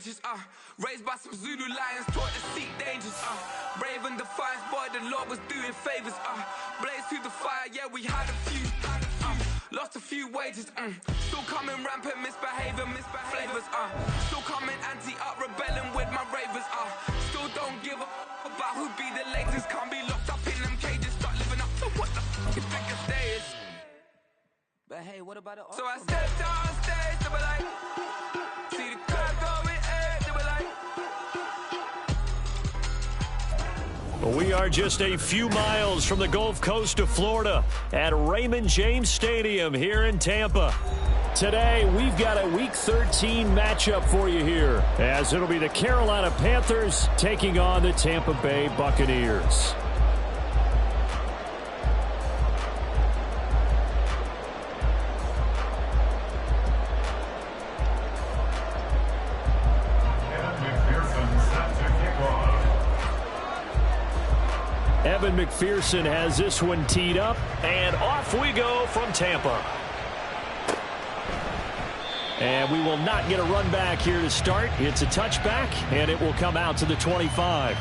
courageous, raised by some Zulu lions, taught to seek dangers, brave and defiant, boy, the Lord was doing favors, blaze through the fire, yeah, we had a few, lost a few wages, still coming rampant, misbehaving, flavors, still coming anti-up, rebelling with my ravers, still don't give a about who be the latest, can't be locked up in them cages, start living up to what the f*** you think a day is. But hey, what about it? So I stepped on stage, they were like, see the crowd going, they were like. We are just a few miles from the Gulf Coast of Florida at Raymond James Stadium here in Tampa. Today, we've got a Week 13 matchup for you here, as it'll be the Carolina Panthers taking on the Tampa Bay Buccaneers. Evan McPherson has this one teed up, and off we go from Tampa. And we will not get a run back here to start. It's a touchback, and it will come out to the 25.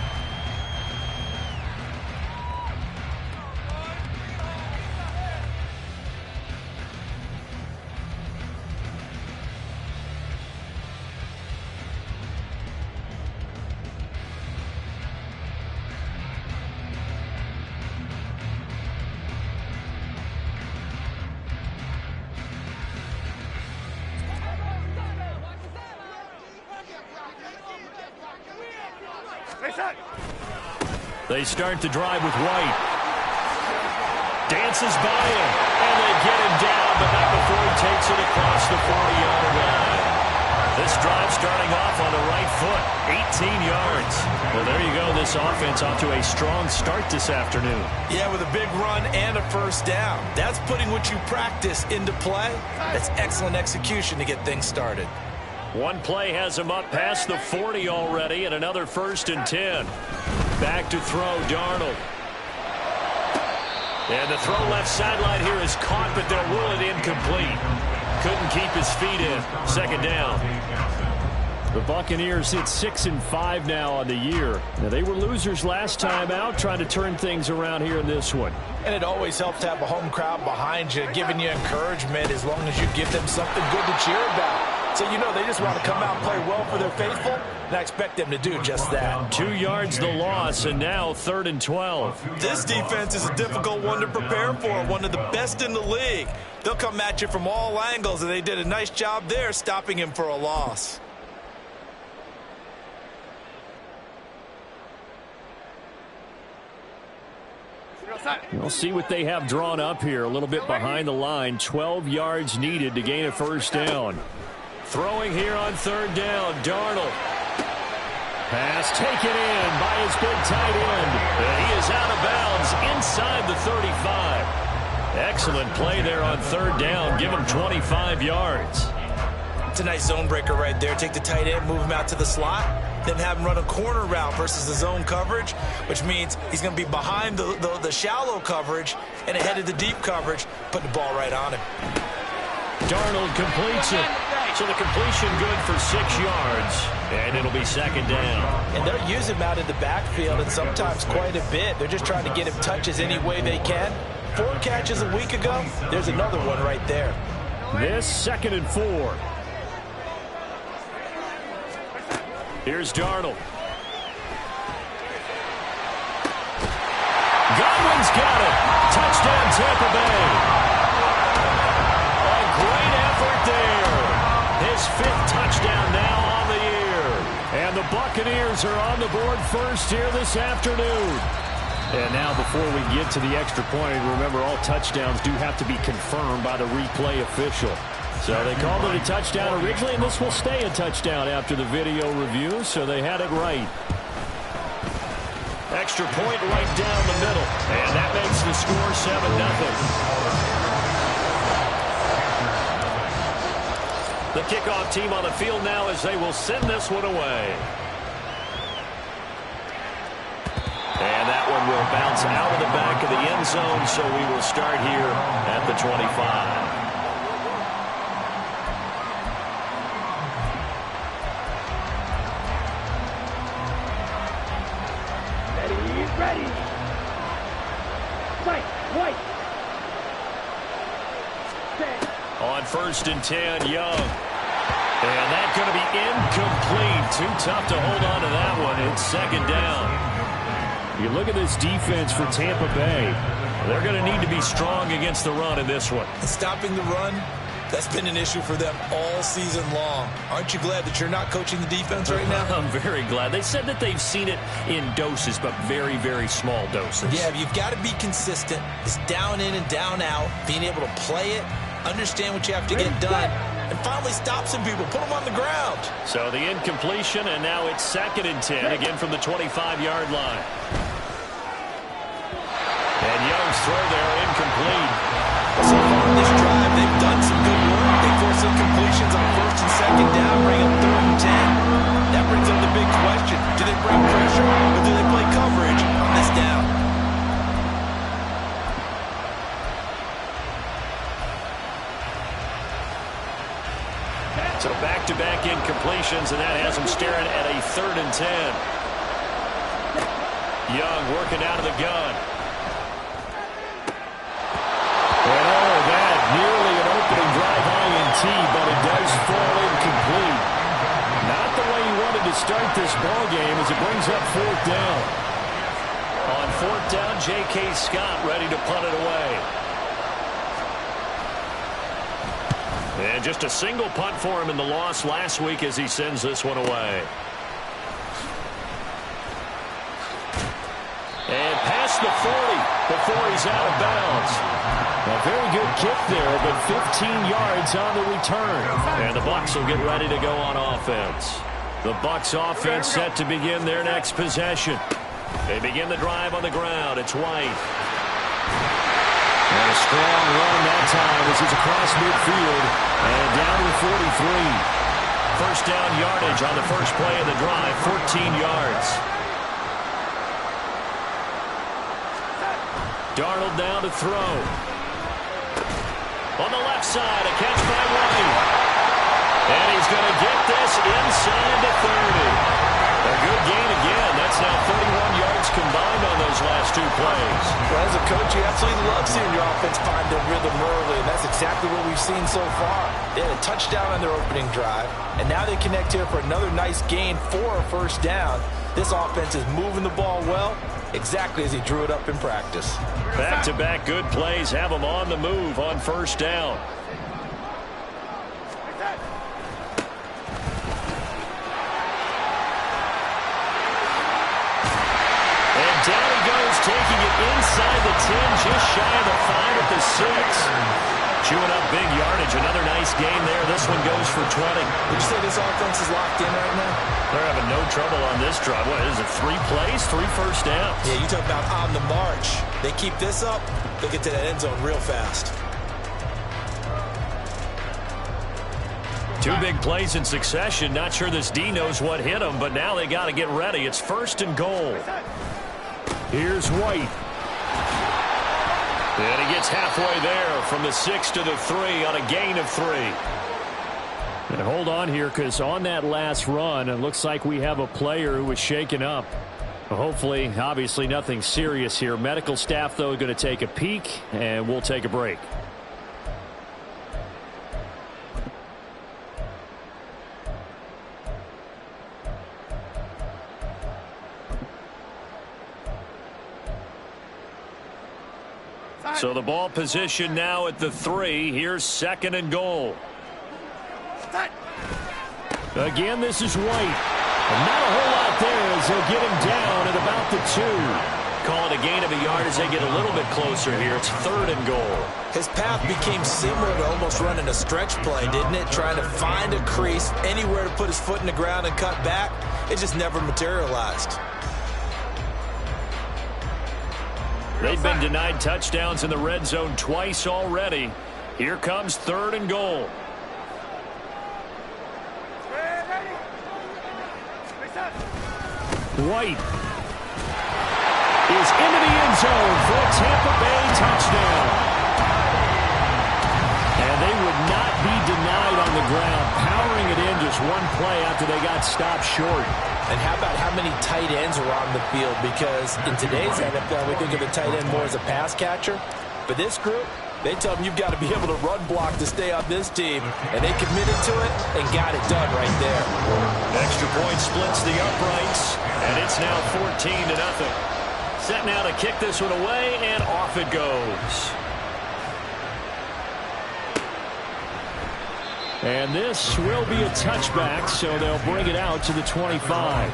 They start the drive with White. Dances by him, and they get him down, but not before he takes it across the 40-yard line. This drive starting off on the right foot, 18 yards. Well, there you go. This offense off to a strong start this afternoon. Yeah, with a big run and a first down. That's putting what you practice into play. That's excellent execution to get things started. One play has him up past the 40 already, and another 1st and 10. Back to throw, Darnold. And the throw left sideline here is caught, but they'll rule it incomplete. Couldn't keep his feet in. 2nd down. The Buccaneers hit 6-5 now on the year. Now, they were losers last time out, trying to turn things around here in this one. And it always helps to have a home crowd behind you, giving you encouragement as long as you give them something good to cheer about. So, you know, they just want to come out and play well for their faithful, and I expect them to do just that. 2 yards the loss, and now 3rd and 12. This defense is a difficult one to prepare for, one of the best in the league. They'll come at you from all angles, and they did a nice job there stopping him for a loss. We'll see what they have drawn up here. A little bit behind the line. 12 yards needed to gain a 1st down. Throwing here on 3rd down, Darnold. Pass taken in by his big tight end. And he is out of bounds inside the 35. Excellent play there on 3rd down. Give him 25 yards. It's a nice zone breaker right there. Take the tight end, move him out to the slot, then have him run a corner route versus the zone coverage, which means he's going to be behind the shallow coverage and ahead of the deep coverage, putting the ball right on him. Darnold completes it. So the completion good for 6 yards. And it'll be 2nd down. And they're using him out in the backfield, and sometimes quite a bit. They're just trying to get him touches any way they can. 4 catches a week ago. There's another one right there. This 2nd and 4. Here's Darnold. Godwin's got it. Touchdown, Tampa Bay. A great effort there. His 5th touchdown now on the year. And the Buccaneers are on the board first here this afternoon. And now before we get to the extra point, remember all touchdowns do have to be confirmed by the replay official. So they called it a touchdown originally, and this will stay a touchdown after the video review, so they had it right. Extra point right down the middle, and that makes the score 7-0. The kickoff team on the field now as they will send this one away. And that one will bounce out of the back of the end zone, so we will start here at the 25. Ready. Fight. White. On 1st and 10, Young. And that's going to be incomplete. Too tough to hold on to that one. It's 2nd down. You look at this defense for Tampa Bay. They're going to need to be strong against the run in this one. And stopping the run, that's been an issue for them all season long. Aren't you glad that you're not coaching the defense right now? I'm very glad. They said that they've seen it in doses, but very, very small doses. Yeah, you've got to be consistent. It's down in and down out, being able to play it, understand what you have to get done, and finally stop some people, put them on the ground. So the incompletion, and now it's 2nd and 10, again from the 25-yard line. And Young's throw there, incomplete. So far in this drive, they've done some good work. They forced some completions on 1st and 2nd down, bring up 3rd and 10. That brings up the big question. Do they bring pressure, or do they play coverage on this down? So back-to-back incompletions, and that has them staring at a 3rd and 10. Young working out of the gun. Oh, that nearly an opening drive INT, but it does fall incomplete. Not the way he wanted to start this ball game as it brings up 4th down. On 4th down, J.K. Scott ready to punt it away. And just a single punt for him in the loss last week as he sends this one away. And past the 40 before he's out of bounds. A very good kick there, but 15 yards on the return. And the Bucs will get ready to go on offense. The Bucs offense set to begin their next possession. They begin the drive on the ground. It's White. And a strong run that time as he's across midfield and down to the 43. 1st down yardage on the first play of the drive, 14 yards. Darnold down to throw. On the left side, a catch by White. And he's going to get this inside the 30. A good gain again. That's now 31 yards combined on those last 2 plays. Well, as a coach, you absolutely love seeing your offense find their rhythm early, and that's exactly what we've seen so far. They had a touchdown on their opening drive, and now they connect here for another nice gain for a 1st down. This offense is moving the ball well, exactly as he drew it up in practice. Back-to-back good plays have them on the move on 1st down. And down he goes, taking it inside the 10, just shy of the 5 at the 6. Chewing up big yardage. Another nice gain there. This one goes for 20. Would you say this offense is locked in right now? They're having no trouble on this drive. What is it, 3 plays, 3 first downs? Yeah, you talk about on the march. They keep this up, they'll get to that end zone real fast. 2 big plays in succession. Not sure this D knows what hit him, but now they got to get ready. It's 1st and goal. Here's White. And he gets halfway there from the 6 to the 3 on a gain of 3. And hold on here, because on that last run, it looks like we have a player who was shaken up. Hopefully, obviously nothing serious here. Medical staff, though, going to take a peek, and we'll take a break. So the ball position now at the 3. Here's 2nd and goal. Again, this is White. And not a whole lot there as they'll get him down at about the 2. Call it a gain of a yard as they get a little bit closer here. It's 3rd and goal. His path became similar to almost running a stretch play, didn't it? Trying to find a crease, anywhere to put his foot in the ground and cut back. It just never materialized. They've been denied touchdowns in the red zone twice already. Here comes 3rd and goal. White is into the end zone for a Tampa Bay touchdown. And And they would not be denied on the ground, powering it in just one play after they got stopped short. And how about how many tight ends are on the field? Because in today's NFL, we think of the tight end more as a pass catcher. But this group, they tell them you've got to be able to run block to stay on this team. And they committed to it and got it done right there. Extra point splits the uprights, and it's now 14-0. Set now to kick this one away, and off it goes. And this will be a touchback, so they'll bring it out to the 25.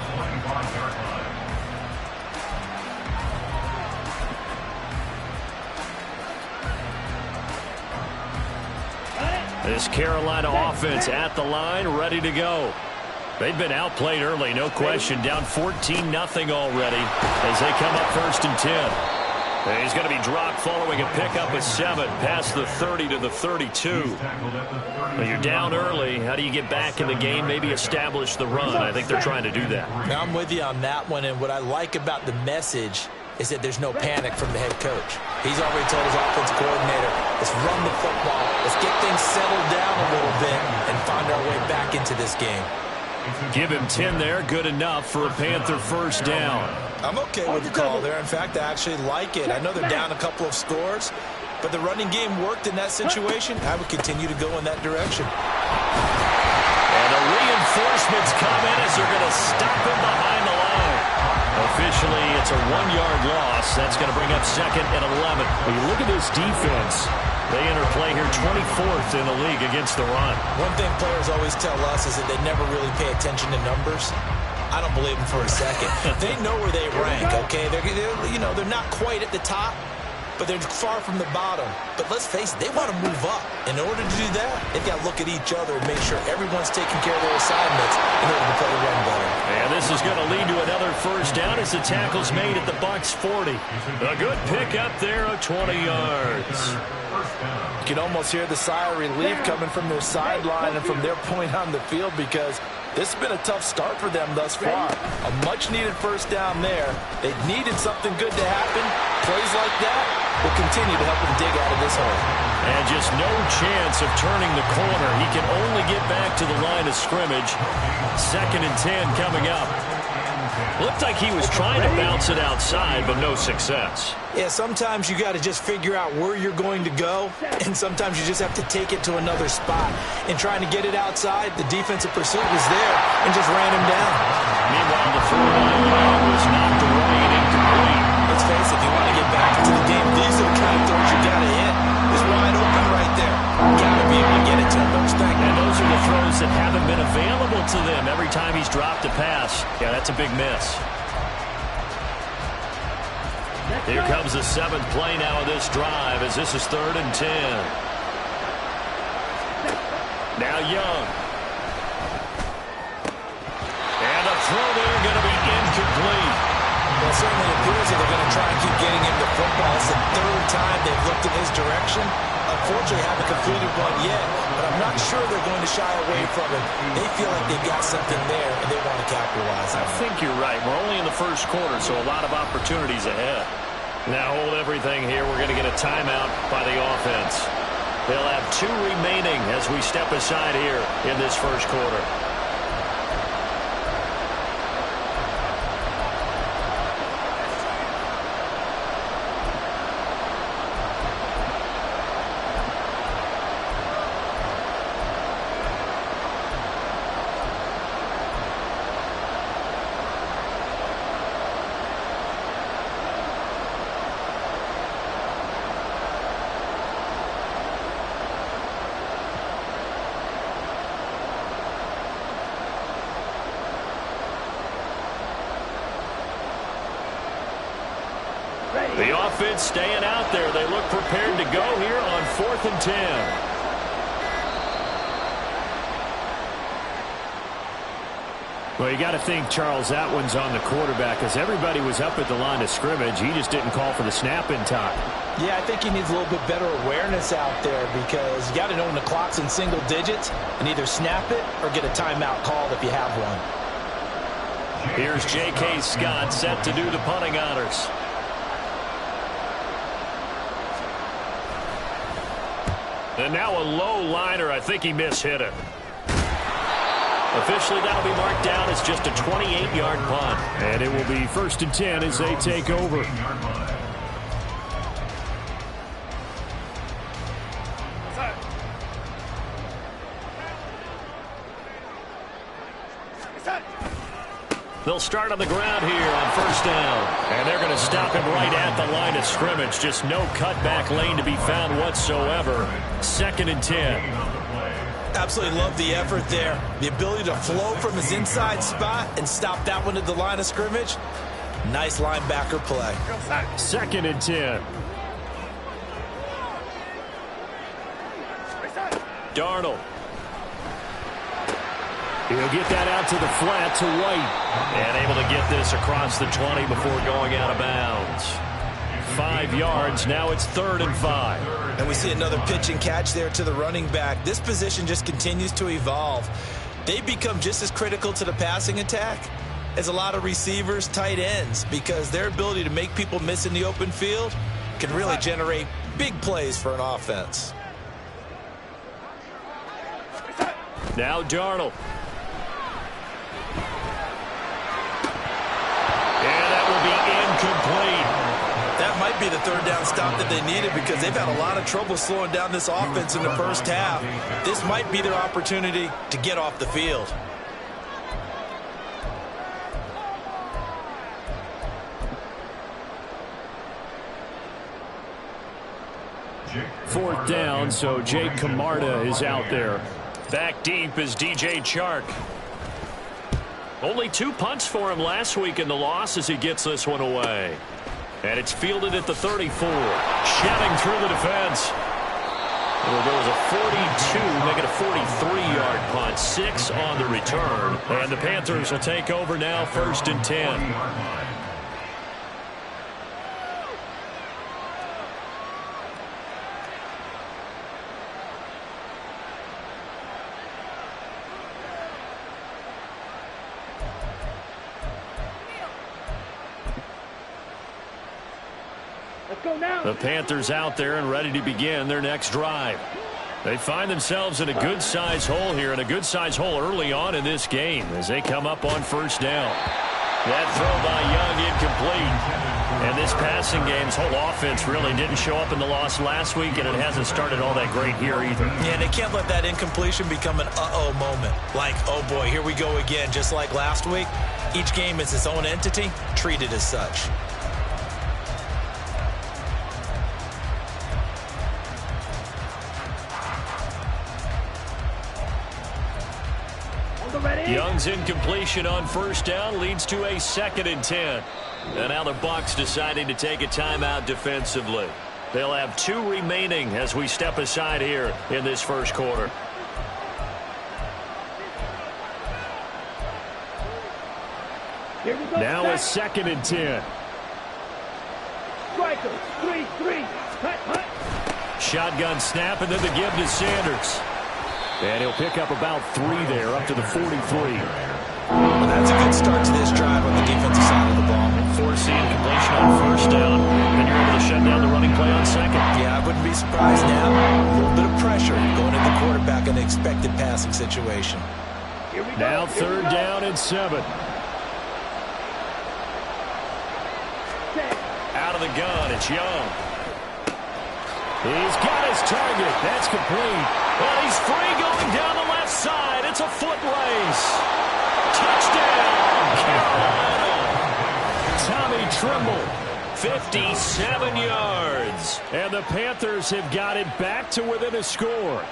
This Carolina offense at the line, ready to go. They've been outplayed early, no question. Down 14-0 already as they come up 1st and 10. And he's going to be dropped following a pickup of 7 past the 30 to the 32. When you're down early, how do you get back in the game, maybe establish the run? I think they're trying to do that. Now, I'm with you on that one, and what I like about the message is that there's no panic from the head coach. He's already told his offense coordinator, let's run the football, let's get things settled down a little bit and find our way back into this game. Give him 10 there, good enough for a Panther first down. I'm okay with the call there. In fact, I actually like it. I know they're down a couple of scores, but the running game worked in that situation. I would continue to go in that direction. And the reinforcements come in as they're going to stop him behind the line. Officially, it's a 1-yard loss. That's going to bring up 2nd and 11. When you look at this defense, they enter play here 24th in the league against the run. One thing players always tell us is that they never really pay attention to numbers. I don't believe them for a second. They know where they rank, okay? They're not quite at the top, but they're far from the bottom. But let's face it, they want to move up. In order to do that, they've got to look at each other and make sure everyone's taking care of their assignments in order to play the run better. And this is going to lead to another first down as the tackle's made at the Bucs 40. A good pickup there of 20 yards. You can almost hear the sigh of relief coming from their sideline and from their point on the field because this has been a tough start for them thus far. A much-needed first down there. They needed something good to happen. Plays like that will continue to help them dig out of this hole. And just no chance of turning the corner. He can only get back to the line of scrimmage. 2nd and 10 coming up. Looked like he was trying to bounce it outside, but no success. Yeah, sometimes you got to just figure out where you're going to go, and sometimes you just have to take it to another spot. In trying to get it outside, the defensive pursuit was there and just ran him down. Meanwhile, the throw was knocked away and incomplete. Let's face it, if you want to get back into the game, these are the kind of throws you got to hit. It's wide open right there. Got to be able to get it to him. No mistake. And those are the throws that haven't been available to them every time he's dropped a pass. Yeah, that's a big miss. Here comes the 7th play now of this drive as this is 3rd and 10. Now Young. And a throw there going to be incomplete. Well, certainly appears that they're going to try and keep getting him the football. It's the 3rd time they've looked in his direction. Unfortunately, haven't completed one yet, but I'm not sure they're going to shy away from it. They feel like they've got something there, and they want to capitalize on it. I think you're right. We're only in the first quarter, so a lot of opportunities ahead. Now hold everything here. We're going to get a timeout by the offense. They'll have 2 remaining as we step aside here in this first quarter. The offense staying out there. They look prepared to go here on 4th and 10. Well, you got to think, Charles, that one's on the quarterback because everybody was up at the line of scrimmage. He just didn't call for the snap in time. Yeah, I think he needs a little bit better awareness out there because you got to know when the clock's in single digits and either snap it or get a timeout called if you have one. Here's J.K. Scott set to do the punting honors. And now a low liner. I think he mishit it. Officially, that'll be marked down as just a 28-yard punt. And it will be 1st and 10 as they take over. They'll start on the ground here on 1st down. And they're going to stop him right at the line of scrimmage. Just no cutback lane to be found whatsoever. 2nd and 10. Absolutely love the effort there. The ability to flow from his inside spot and stop that one at the line of scrimmage. Nice linebacker play. 2nd and 10. Darnold. He'll get that out to the flat to White. And able to get this across the 20 before going out of bounds. 5 yards. Now it's 3rd and 5. And we see another pitch and catch there to the running back. This position just continues to evolve. They become just as critical to the passing attack as a lot of receivers, tight ends, because their ability to make people miss in the open field can really generate big plays for an offense. Now Darnold. And that will be incomplete. That might be the 3rd down stop that they needed because they've had a lot of trouble slowing down this offense in the first half. This might be their opportunity to get off the field. Fourth down, so Jake Camarda is out there. Back deep is DJ Chark. Only 2 punts for him last week in the loss as he gets this one away. And it's fielded at the 34. Shelling through the defense. Well, there was a 42, make it a 43-yard punt. 6 on the return. And the Panthers will take over now, 1st and 10. The Panthers out there and ready to begin their next drive. They find themselves in a good-sized hole here, and a good-sized hole early on in this game as they come up on 1st down. That throw by Young incomplete. And this passing game's whole offense really didn't show up in the loss last week, and it hasn't started all that great here either. Yeah, and they can't let that incompletion become an uh-oh moment. Like, oh boy, here we go again, just like last week. Each game is its own entity, treated as such. Young's incompletion on 1st down leads to a 2nd and 10. And now the Bucs deciding to take a timeout defensively. They'll have 2 remaining as we step aside here in this 1st quarter. Now a 2nd and 10. Strikers, 3-3. Hut. Shotgun snap, and then the give to Sanders. And he'll pick up about 3 there, up to the 43. Well, that's a good start to this drive on the defensive side of the ball. Forcing completion on 1st down. Then you're able to shut down the running play on 2nd. Yeah, I wouldn't be surprised now. A little bit of pressure going at the quarterback in an expected passing situation. Now 3rd down and 7. Out of the gun, it's Young. He's got his target. That's complete. And he's free going down the left side. It's a foot race. Touchdown, Carolina. Tommy Tremble, 57 yards. And the Panthers have got it back to within a score.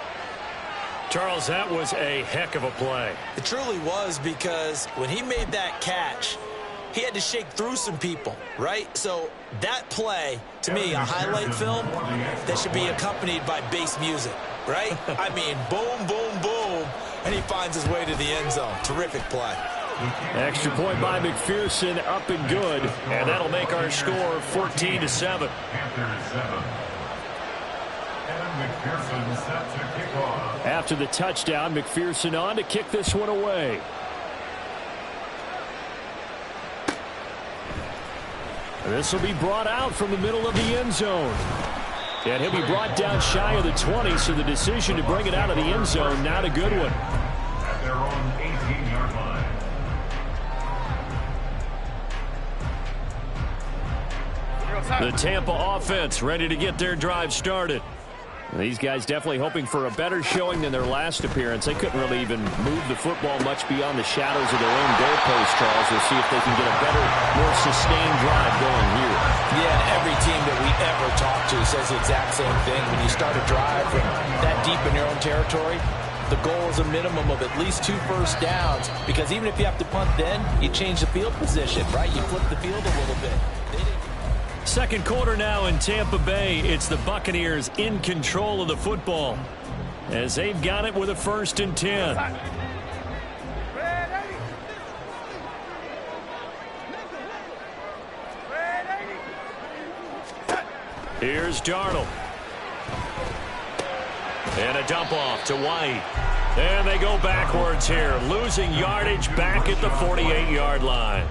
Charles, that was a heck of a play. It truly was, because when he made that catch, he had to shake through some people, right? So that play, to me, a highlight film that should be accompanied by bass music, right? I mean, boom, boom, boom, and he finds his way to the end zone. Terrific play. Extra point by McPherson, up and good, and that'll make our score 14-7. After the touchdown, McPherson on to kick this one away. This will be brought out from the middle of the end zone. And he'll be brought down shy of the 20, so the decision to bring it out of the end zone, not a good one. At their own 18-yard line. The Tampa offense ready to get their drive started. These guys definitely hoping for a better showing than their last appearance. They couldn't really even move the football much beyond the shadows of their own goalpost, Charles. We'll see if they can get a better, more sustained drive going here. Yeah, every team that we ever talk to says the exact same thing. When you start a drive from that deep in your own territory, the goal is a minimum of at least 2 first downs, because even if you have to punt then, you change the field position, right? You flip the field a little bit. Second quarter now in Tampa Bay. It's the Buccaneers in control of the football as they've got it with a 1st and 10. Here's Darnold. And a dump off to White. And they go backwards here, losing yardage back at the 48-yard line.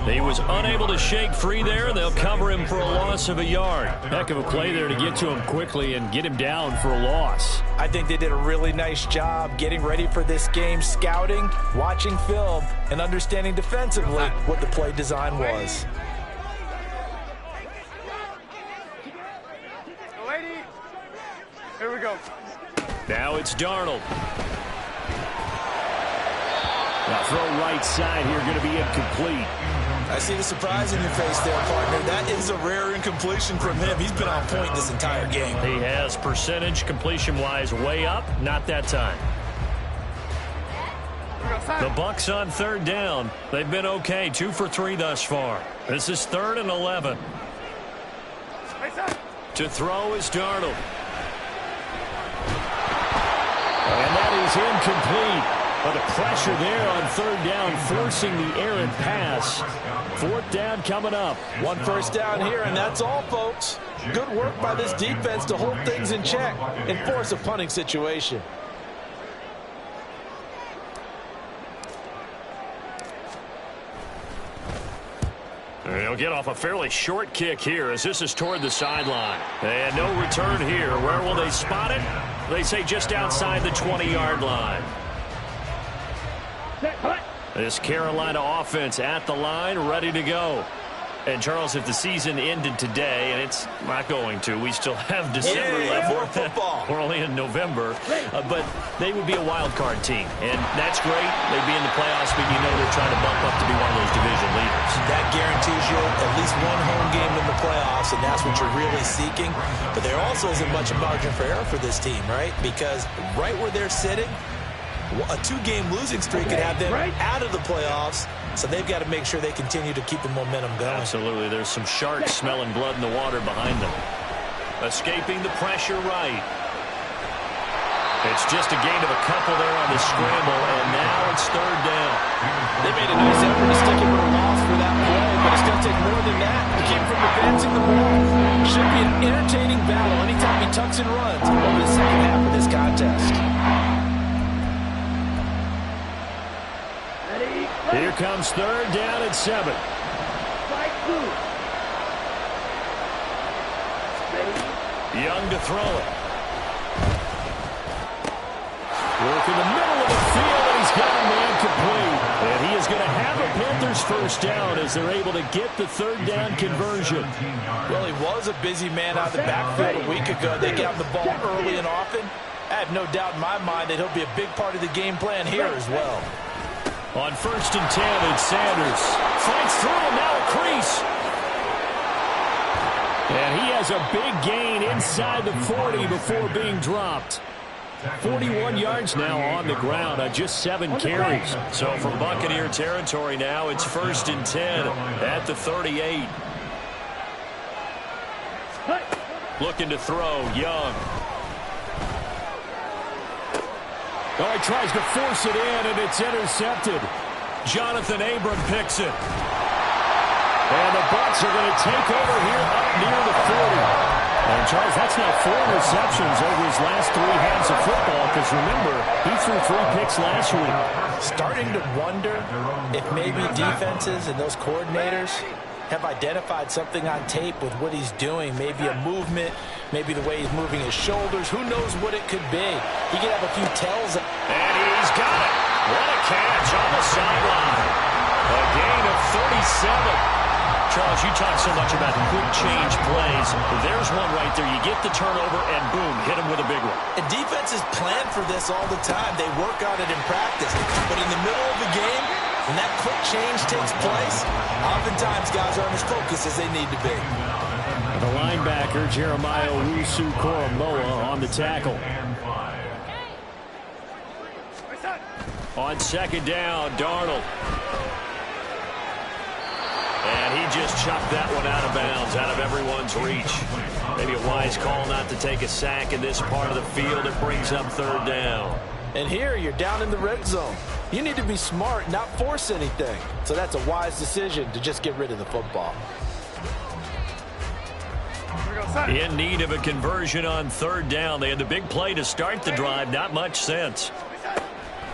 He was unable to shake free there. They'll cover him for a loss of a yard. Heck of a play there to get to him quickly and get him down for a loss. I think they did a really nice job getting ready for this game, scouting, watching film, and understanding defensively what the play design was. Here we go. Now it's Darnold. Now throw right side here, going to be incomplete. I see the surprise in your face there, partner. That is a rare incompletion from him. He's been on point this entire game. He has percentage completion-wise way up. Not that time. The Bucs on 3rd down. They've been okay. 2 for 3 thus far. This is 3rd and 11. To throw is Darnold. And that is incomplete. But the pressure there on 3rd down, forcing the errant pass. 4th down coming up. 1 first down here, and that's all, folks. Good work by this defense to hold things in check and force a punting situation. They'll get off a fairly short kick here as this is toward the sideline. And no return here. Where will they spot it? They say just outside the 20-yard line. This Carolina offense at the line, ready to go. And, Charles, if the season ended today, and it's not going to, we still have December left. More football. We're only in November. But they would be a wild card team. And that's great. They'd be in the playoffs, but you know they're trying to bump up to be one of those division leaders. That Guarantees you at least 1 home game in the playoffs, and that's what you're really seeking. But there also isn't much margin for error for this team, right? Because right where they're sitting, a 2-game losing streak could have them out of the playoffs, so they've got to make sure they continue to keep the momentum going. Absolutely. There's some sharks smelling blood in the water behind them. Escaping the pressure right. It's just a gain of a couple there on the scramble, and now it's 3rd down. They made a nice effort to stick him with a loss for that play, but it's going to take more than that. It came from advancing the ball. Should be an entertaining battle anytime he tucks and runs over the second half of this contest. Here comes 3rd down and 7. Young to throw it. Work in the middle of the field, and he's got a man complete. And he is going to have a Panthers 1st down as they're able to get the 3rd down conversion. Well, he was a busy man out of the backfield a week ago. They got him the ball early and often. I have no doubt in my mind that he'll be a big part of the game plan here as well. On 1st and 10, it's Sanders. Fights through, and now a crease. And he has a big gain inside the 40 before being dropped. 41 yards now on the ground on just 7 carries. So from Buccaneer territory now, it's 1st and 10 at the 38. Looking to throw, Young. Oh, he tries to force it in, and it's intercepted. Jonathan Abram picks it. And the Bucs are going to take over here up near the 40. And, Charles, that's now 4 receptions over his last 3 halves of football, because, remember, he threw 3 picks last week. Starting to wonder if maybe defenses and those coordinators have identified something on tape with what he's doing, maybe a movement, Maybe the way he's moving his shoulders. Who knows what it could be? He could have a few tells. And he's got it. What a catch on the sideline. A gain of 37. Charles, you talk so much about quick change plays. There's one right there. You get the turnover, and boom, hit him with a big one. And defenses plan for this all the time. They work on it in practice. But in the middle of the game, when that quick change takes place, oftentimes guys aren't as focused as they need to be. The linebacker, Jeremiah Owusu-Koramoah, on the tackle. On second down, Darnold. And he just chucked that one out of bounds, out of everyone's reach. Maybe a wise call not to take a sack in this part of the field. It brings up third down. And here you're down in the red zone. You need to be smart, not force anything. So that's a wise decision to just get rid of the football. In need of a conversion on third down. They had the big play to start the drive. Not much sense.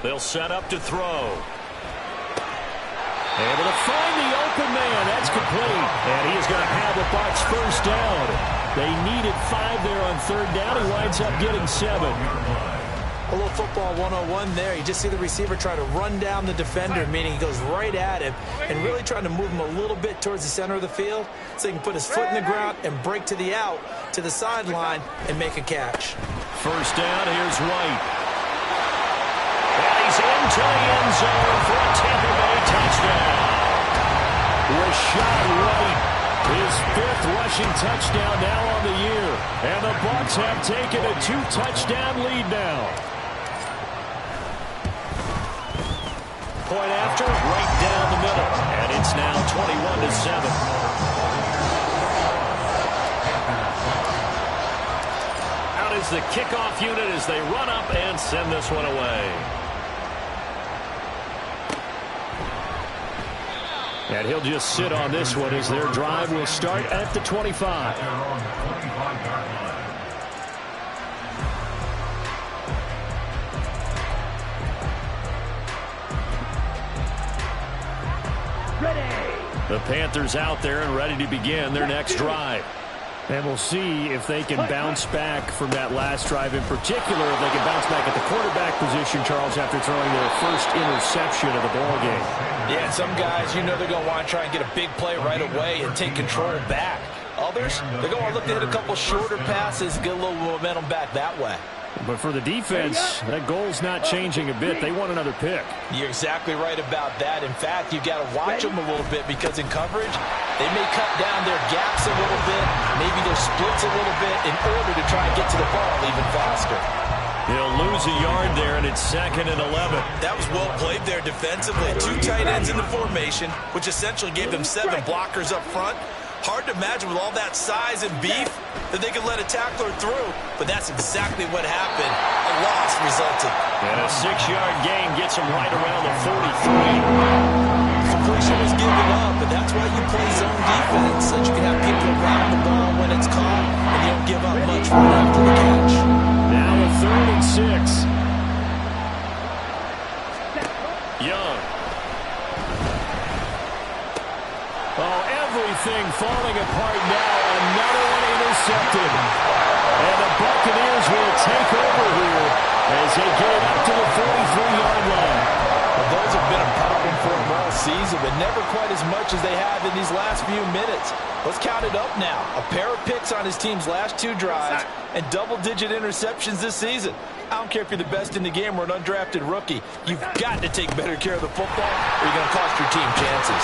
They'll set up to throw. Able to find the open man. That's complete. And he is going to have the Bucs first down. They needed 5 there on third down. He winds up getting 7. A little football 101 there. You just see the receiver try to run down the defender, meaning he goes right at him and really trying to move him a little bit towards the center of the field so he can put his foot in the ground and break to the out, to the sideline, and make a catch. First down, here's White. And he's into the end zone for a Tampa Bay touchdown. Rashad White, his 5th rushing touchdown now on the year. And the Bucs have taken a 2-touchdown lead now. Point after, right down the middle. And it's now 21-7. Out is the kickoff unit as they run up and send this one away. And he'll just sit on this one as their drive will start at the 25. The Panthers out there and ready to begin their next drive. And we'll see if they can bounce back from that last drive in particular, if they can bounce back at the quarterback position, Charles, after throwing their first interception of the ballgame. Yeah, and some guys, you know they're going to want to try and get a big play right away and take control back. Others, they're going to look to hit a couple shorter passes, get a little momentum back that way. But for the defense, that goal's not changing a bit. They want another pick. You're exactly right about that. In fact, you've got to watch them a little bit because in coverage, they may cut down their gaps a little bit, maybe their splits a little bit in order to try and get to the ball even faster. They'll lose a yard there, and it's 2nd and 11. That was well played there defensively. 2 tight ends in the formation, which essentially gave them 7 blockers up front. Hard to imagine with all that size and beef that they could let a tackler through, but that's exactly what happened. A loss resulted. And a 6-yard gain gets them right around the 43. Completion was given up, but that's why you play zone defense, so that you can have people around the ball when it's caught, and you don't give up much right after the catch. Now a 3rd and 6. Young. Oh, everything falling apart now. Another one intercepted. And the Buccaneers will take over here as they get it up to the 43-yard line. Well, those have been a problem for them all season, but never quite as much as they have in these last few minutes. Let's count it up now. A pair of picks on his team's last 2 drives and double-digit interceptions this season. I don't care if you're the best in the game or an undrafted rookie. You've got to take better care of the football or you're going to cost your team chances.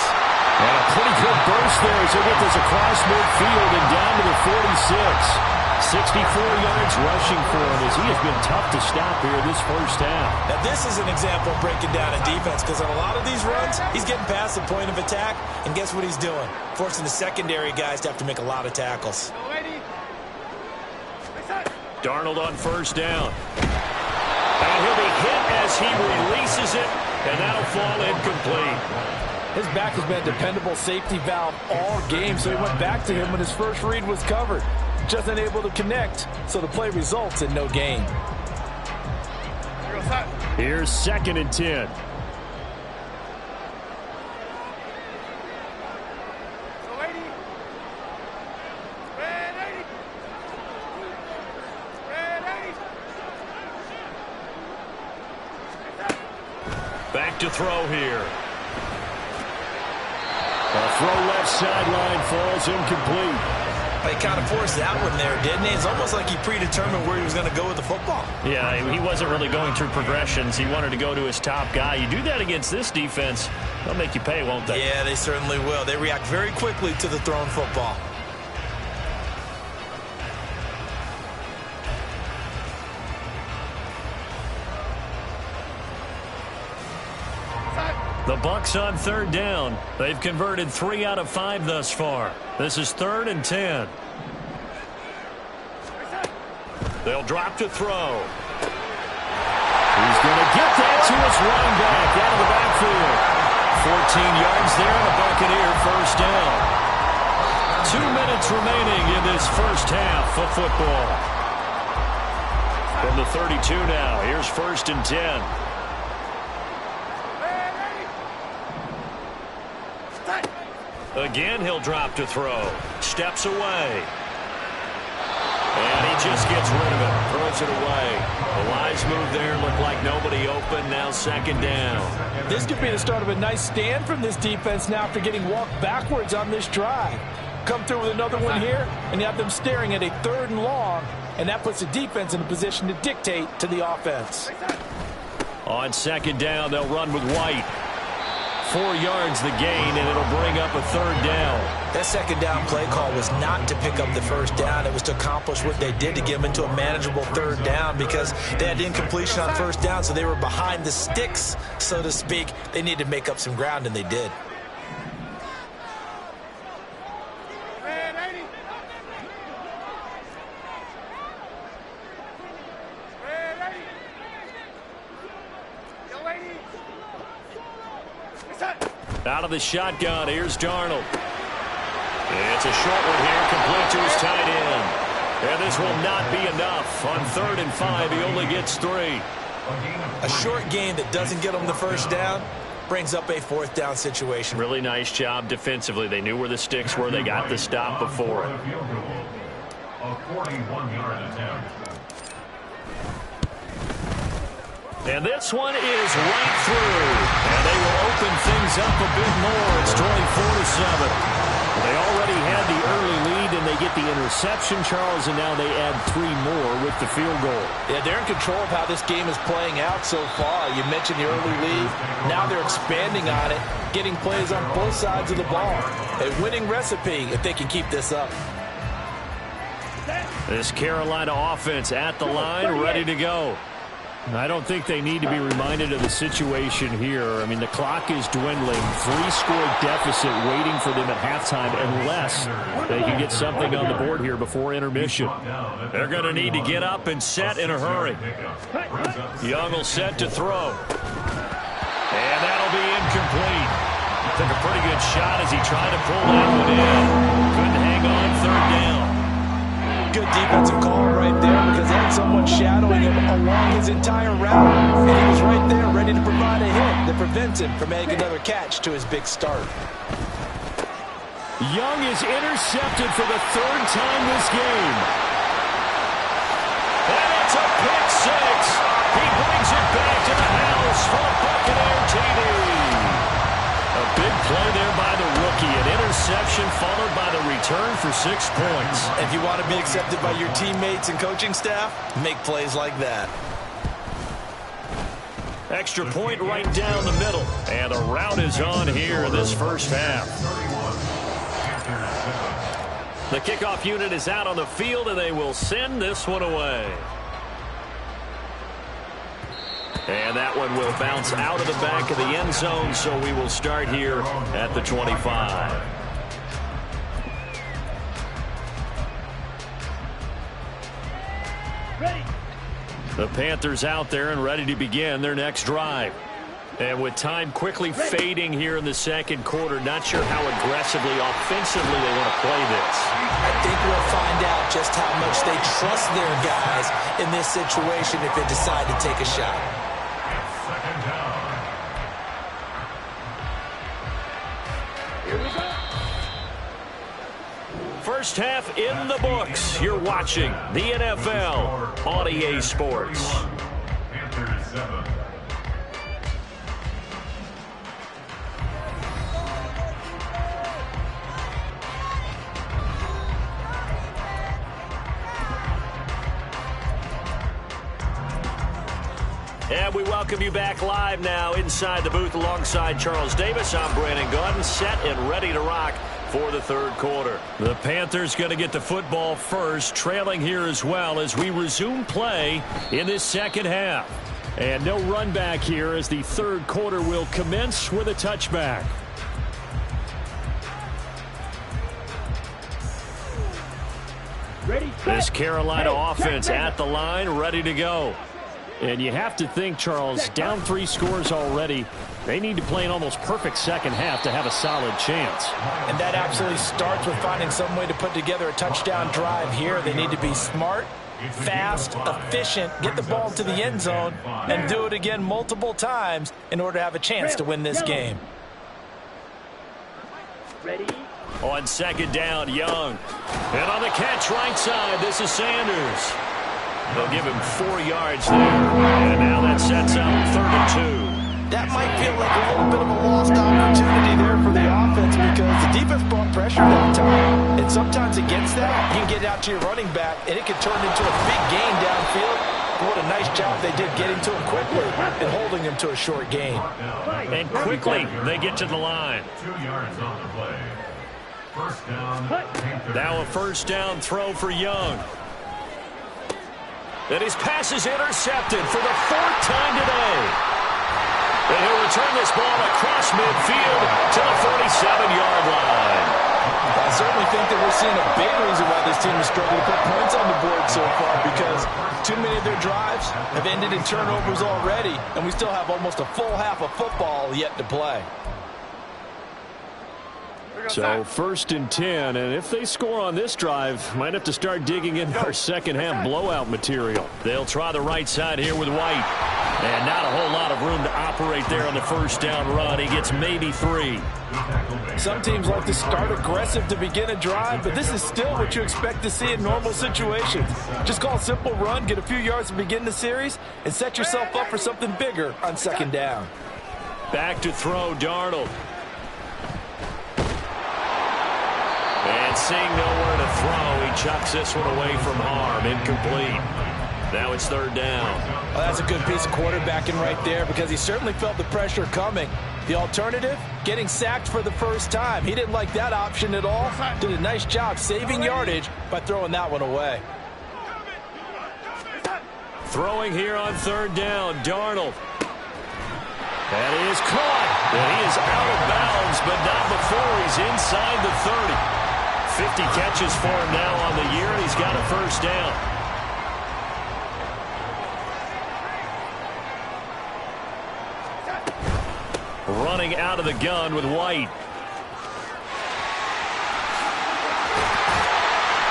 And a pretty good burst there as they get this across midfield and down to the 46. 64 yards rushing for him as he has been tough to stop here this first half. Now this is an example of breaking down a defense because on a lot of these runs, he's getting past the point of attack, and guess what he's doing? Forcing the secondary guys to have to make a lot of tackles. Darnold on first down. And he'll be hit as he releases it, and that'll fall incomplete. His back has been a dependable safety valve all game, so he went back to him when his first read was covered. Just unable to connect, so the play results in no gain. Here's 2nd and 10. back to throw here. A throw left sideline falls incomplete. He kind of forced that one there, didn't he? It's almost like he predetermined where he was going to go with the football. Yeah, he wasn't really going through progressions. He wanted to go to his top guy. You do that against this defense, they'll make you pay, won't they? Yeah, they certainly will. They react very quickly to the thrown football. The Bucs on third down. They've converted 3 out of 5 thus far. This is 3rd and 10. They'll drop to throw. He's going to get that to his running back out of the backfield. 14 yards there and a Buccaneer first down. 2 minutes remaining in this first half of football. From the 32 now, here's 1st and 10. Again, he'll drop to throw. Steps away. And he just gets rid of it. Throws it away. The wise move there. Looked like nobody open. Now 2nd down. This could be the start of a nice stand from this defense now after getting walked backwards on this drive. Come through with another one here, and you have them staring at a 3rd and long, and that puts the defense in a position to dictate to the offense. On 2nd down, they'll run with White. 4 yards the gain, and it'll bring up a 3rd down. That 2nd down play call was not to pick up the 1st down. It was to accomplish what they did to get them into a manageable 3rd down because they had incompletion on 1st down, so they were behind the sticks, so to speak. They needed to make up some ground, and they did. Out of the shotgun, here's Darnold. It's a short one here, complete to his tight end. And this will not be enough. On 3rd and 5, he only gets 3. A short gain that doesn't get them the 1st down brings up a 4th down situation. Really nice job defensively. They knew where the sticks were. They got the stop before it. A 41-yard attempt. And this one is right through. And they will open things up a bit more. It's 24-7. They already had the early lead, and they get the interception, Charles, and now they add 3 more with the field goal. Yeah, they're in control of how this game is playing out so far. You mentioned the early lead. Now they're expanding on it, getting plays on both sides of the ball. A winning recipe if they can keep this up. This Carolina offense at the line, ready to go. I don't think they need to be reminded of the situation here. I mean, the clock is dwindling. 3-score deficit waiting for them at halftime unless they can get something on the board here before intermission. They're going to need to get up and set in a hurry. Young will set to throw. And that'll be incomplete. Took a pretty good shot as he tried to pull that one in. Couldn't hang on 3rd down. Good defensive call right there because they had someone shadowing him along his entire route. And he was right there ready to provide a hit that prevents him from making another catch to his big start. Young is intercepted for the 3rd time this game. And it's a pick 6. He brings it back to the house for a Buccaneer TD. A big play there by the rookie. An interception followed by the return for 6 points. If you want to be accepted by your teammates and coaching staff, make plays like that. Extra point right down the middle. And a rout is on here in this first half. The kickoff unit is out on the field, and they will send this one away. And that one will bounce out of the back of the end zone, so we will start here at the 25. The Panthers out there and ready to begin their next drive. And with time quickly fading here in the 2nd quarter, not sure how aggressively, offensively they want to play this. I think we'll find out just how much they trust their guys in this situation if they decide to take a shot. First half in the books. You're watching the NFL on EA Sports. And we welcome you back live now inside the booth alongside Charles Davis. I'm Brandon Gaudin, set and ready to rock for the third quarter. The Panthers going to get the football first, trailing here as well as we resume play in this second half. And no run back here as the third quarter will commence with a touchback. This Carolina offense at the line, ready to go. And you have to think, Charles, down 3 scores already. They need to play an almost perfect second half to have a solid chance. And that absolutely starts with finding some way to put together a touchdown drive here. They need to be smart, fast, efficient, get the ball to the end zone, and do it again multiple times in order to have a chance to win this game. Ready? On second down, Young. And on the catch right side, this is Sanders. They'll give him 4 yards there. And now that sets up 3rd and 2. That might feel like a little bit of a lost opportunity there for the offense because the defense brought pressure that time. And sometimes against that, you can get out to your running back, and it can turn into a big gain downfield. But what a nice job they did getting to him quickly and holding him to a short gain. And quickly, they get to the line. 2 yards on the play. First down. Now a first down throw for Young. And his pass is intercepted for the 4th time today. And he'll return this ball across midfield to the 47-yard line. I certainly think that we're seeing a big reason why this team is struggling to put points on the board so far because too many of their drives have ended in turnovers already, and we still have almost a full half of football yet to play. So 1st and 10, and if they score on this drive, might have to start digging into our second half blowout material. They'll try the right side here with White. And not a whole lot of room to operate there on the first down run. He gets maybe 3. Some teams like to start aggressive to begin a drive, but this is still what you expect to see in normal situations. Just call a simple run, get a few yards to begin the series, and set yourself up for something bigger on second down. Back to throw, Darnold. And seeing nowhere to throw, he chucks this one away from harm. Incomplete. Now it's 3rd down. Well, that's a good piece of quarterbacking right there because he certainly felt the pressure coming. The alternative, getting sacked for the first time. He didn't like that option at all. Did a nice job saving yardage by throwing that one away. Throwing here on 3rd down, Darnold. And he is caught. And he is out of bounds, but not before he's inside the 30. 50 catches for him now on the year, and he's got a first down. Running out of the gun with White.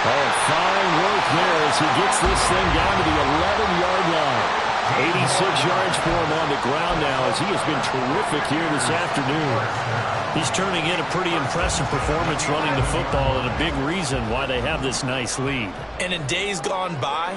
Oh, fine work there as he gets this thing down to the 11-yard line. 86 yards for him on the ground now as he has been terrific here this afternoon. He's turning in a pretty impressive performance running the football and a big reason why they have this nice lead. And in days gone by,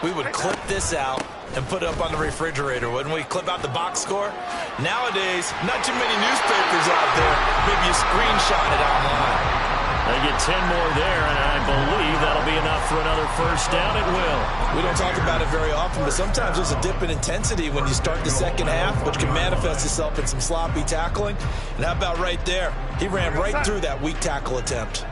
we would clip this out and put it up on the refrigerator, wouldn't we? Clip out the box score. Nowadays, not too many newspapers out there. Maybe you screenshot it online. They get 10 more there, and I believe that'll be enough for another first down. It will. We don't talk about it very often, but sometimes there's a dip in intensity when you start the second half, which can manifest itself in some sloppy tackling. And how about right there? He ran right through that weak tackle attempt.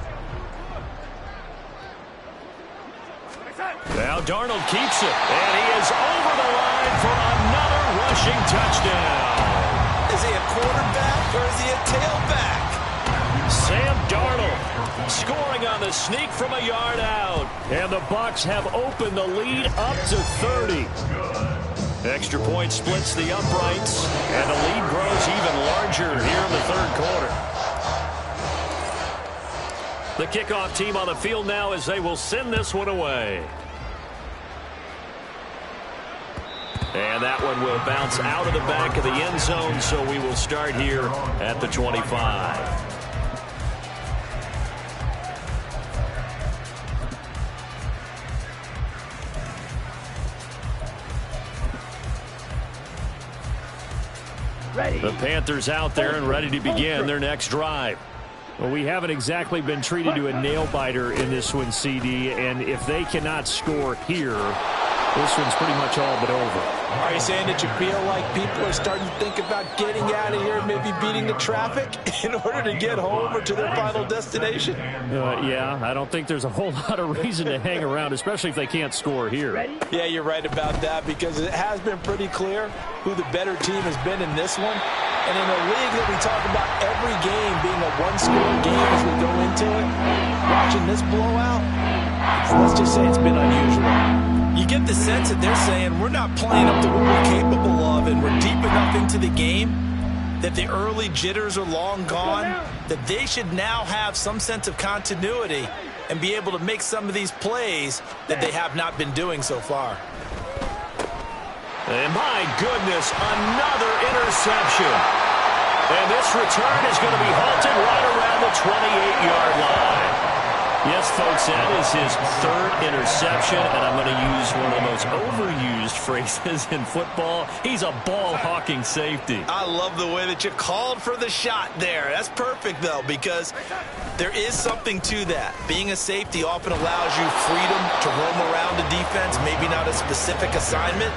Now Darnold keeps it, and he is over the line for another rushing touchdown. Is he a quarterback or is he a tailback? Sam Darnold scoring on the sneak from a yard out. And the Bucs have opened the lead up to 30. Extra point splits the uprights, and the lead grows even larger here in the third quarter. The kickoff team on the field now as they will send this one away. And that one will bounce out of the back of the end zone, so we will start here at the 25. The Panthers out there and ready to begin their next drive. Well, we haven't exactly been treated to a nail-biter in this one, CD, and if they cannot score here, this one's pretty much all but over. Are you saying that you feel like people are starting to think about getting out of here, maybe beating the traffic in order to get home or to their final destination? Yeah, I don't think there's a whole lot of reason to hang around, especially if they can't score here. Yeah, you're right about that, because it has been pretty clear who the better team has been in this one. And in a league that we talk about every game being a one-score game as we go into it, watching this blowout, let's just say it's been unusual. You get the sense that they're saying we're not playing up to what we're capable of, and we're deep enough into the game that the early jitters are long gone, that they should now have some sense of continuity and be able to make some of these plays that they have not been doing so far. And my goodness, another interception. And this return is going to be halted right around the 28-yard line. Yes, folks, that is his third interception, and I'm going to use one of the most overused phrases in football. He's a ball-hawking safety. I love the way that you called for the shot there. That's perfect, though, because there is something to that. Being a safety often allows you freedom to roam around the defense, maybe not a specific assignment.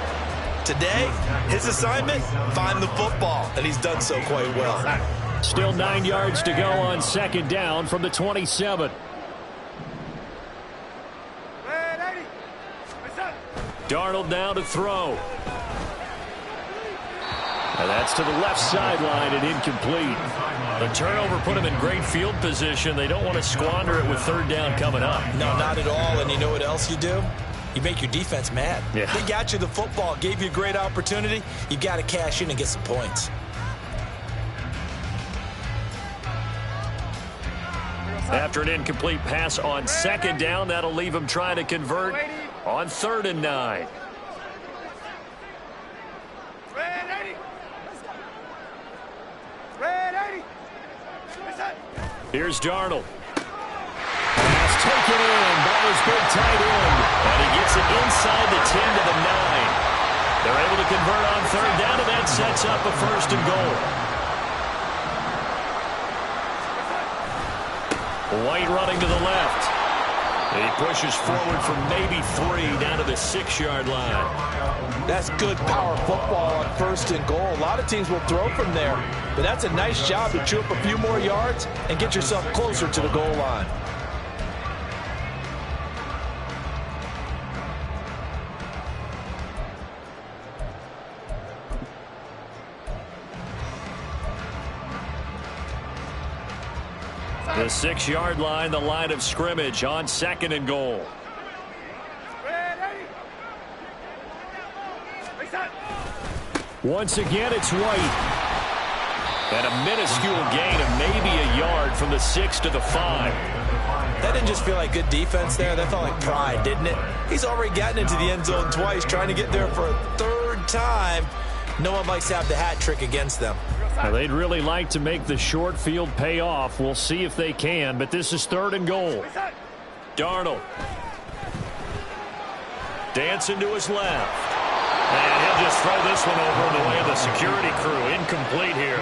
Today, his assignment, find the football, and he's done so quite well. Still 9 yards to go on second down from the 27. Darnold now to throw. And that's to the left sideline and incomplete. The turnover put him in great field position. They don't want to squander it with third down coming up. No, not at all. And you know what else you do? You make your defense mad. Yeah. They got you the football, gave you a great opportunity. You got to cash in and get some points. After an incomplete pass on second down, that'll leave him trying to convert on 3rd and 9. Here's Darnold. Pass taken in by his big tight end. And he gets it inside the 10 to the 9. They're able to convert on 3rd down, and that sets up a 1st and goal. White running to the left. He pushes forward for maybe 3 down to the 6-yard line. That's good power football on 1st and goal. A lot of teams will throw from there, but that's a nice job to chew up a few more yards and get yourself closer to the goal line. The 6-yard line, the line of scrimmage on 2nd and goal. Once again, it's White. And a minuscule gain of maybe a yard from the 6 to the 5. That didn't just feel like good defense there. That felt like pride, didn't it? He's already gotten into the end zone twice, trying to get there for a 3rd time. No one likes to have the hat trick against them. Now, they'd really like to make the short field pay off. We'll see if they can, but this is 3rd and goal. Darnold. Dancing to his left. And he'll just throw this one over the way of the security crew. Incomplete here.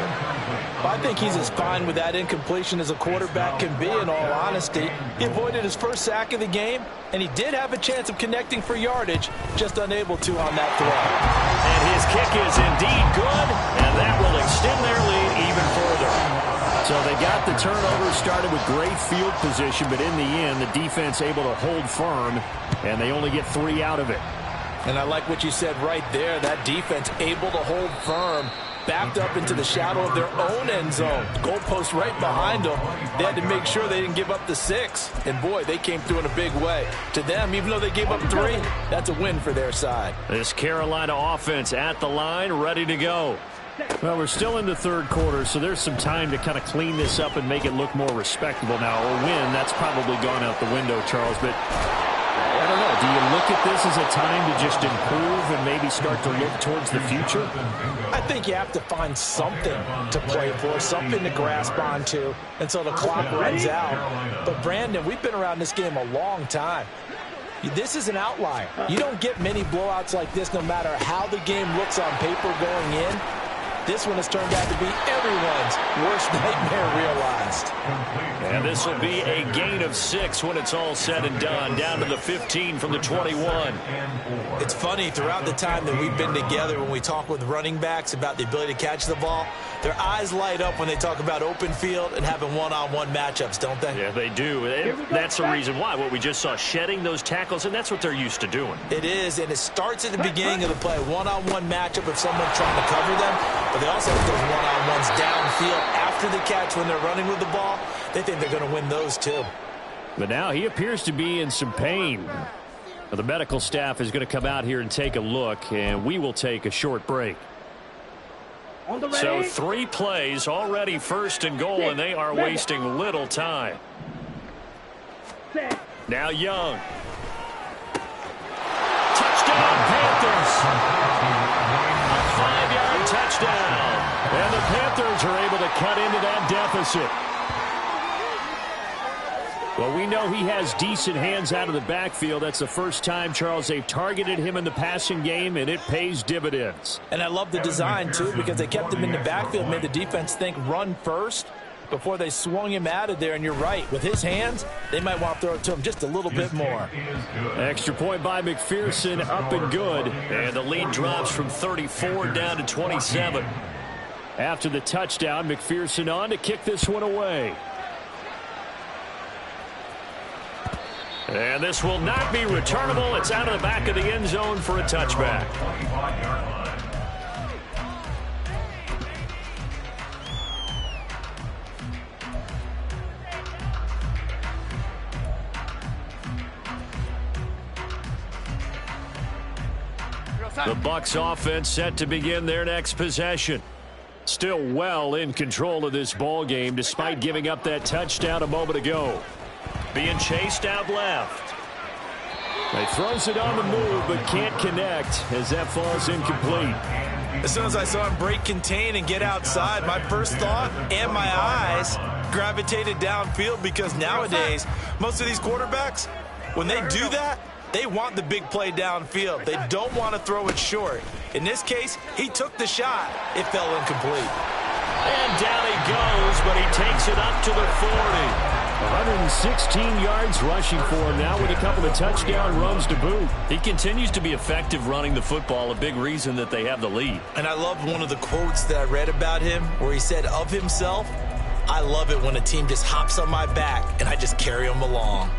I think he's as fine with that incompletion as a quarterback can be, in all honesty. He avoided his first sack of the game, and he did have a chance of connecting for yardage, just unable to on that throw. And his kick is indeed good, and that will extend their lead even further. So they got the turnover started with great field position, but in the end, the defense able to hold firm, and they only get 3 out of it. And I like what you said right there. That defense able to hold firm, backed up into the shadow of their own end zone. Goalpost right behind them. They had to make sure they didn't give up the 6. And, boy, they came through in a big way. To them, even though they gave up 3, that's a win for their side. This Carolina offense at the line, ready to go. Well, we're still in the 3rd quarter, so there's some time to kind of clean this up and make it look more respectable now. Or win, that's probably gone out the window, Charles. But I don't know. Do you look at this as a time to just improve and maybe start to look towards the future? I think you have to find something to play for, something to grasp onto until the clock runs out. But, Brandon, we've been around this game a long time. This is an outlier. You don't get many blowouts like this no matter how the game looks on paper going in. This one has turned out to be everyone's worst nightmare realized. And this will be a gain of 6 when it's all said and done, down to the 15 from the 21. It's funny, throughout the time that we've been together, when we talk with running backs about the ability to catch the ball, their eyes light up when they talk about open field and having one-on-one matchups, don't they? Yeah, they do. And that's the reason why. What we just saw, shedding those tackles, and that's what they're used to doing. It is, and it starts at the beginning of the play. One-on-one matchup if someone's trying to cover them, but they also have those one-on-ones downfield after the catch when they're running with the ball. They think they're going to win those too. But now he appears to be in some pain. The medical staff is going to come out here and take a look, and we will take a short break. So 3 plays already, first and goal, and they are wasting little time. Now Young. Touchdown, Panthers. A 5-yard touchdown. And the Panthers are able to cut into that deficit. Well, we know he has decent hands out of the backfield. That's the first time, Charles, they've targeted him in the passing game, and it pays dividends. And I love the design, too, because they kept him in the backfield, made the defense think run first before they swung him out of there. And you're right, with his hands, they might want to throw it to him just a little bit more. Extra point by McPherson, up and good. And the lead drops from 34 down to 27. After the touchdown, McPherson on to kick this one away. And this will not be returnable. It's out of the back of the end zone for a touchback. The Bucs offense set to begin their next possession. Still well in control of this ball game despite giving up that touchdown a moment ago. Being chased out left. He throws it on the move but can't connect as that falls incomplete. As soon as I saw him break contain and get outside, my first thought and my eyes gravitated downfield, because nowadays most of these quarterbacks, when they do that, they want the big play downfield. They don't want to throw it short. In this case, he took the shot. It fell incomplete. And down he goes, but he takes it up to the 40. 116 yards rushing for him now with a couple of touchdown runs to boot. He continues to be effective running the football, a big reason that they have the lead. And I loved one of the quotes that I read about him where he said of himself, "I love it when a team just hops on my back and I just carry them along."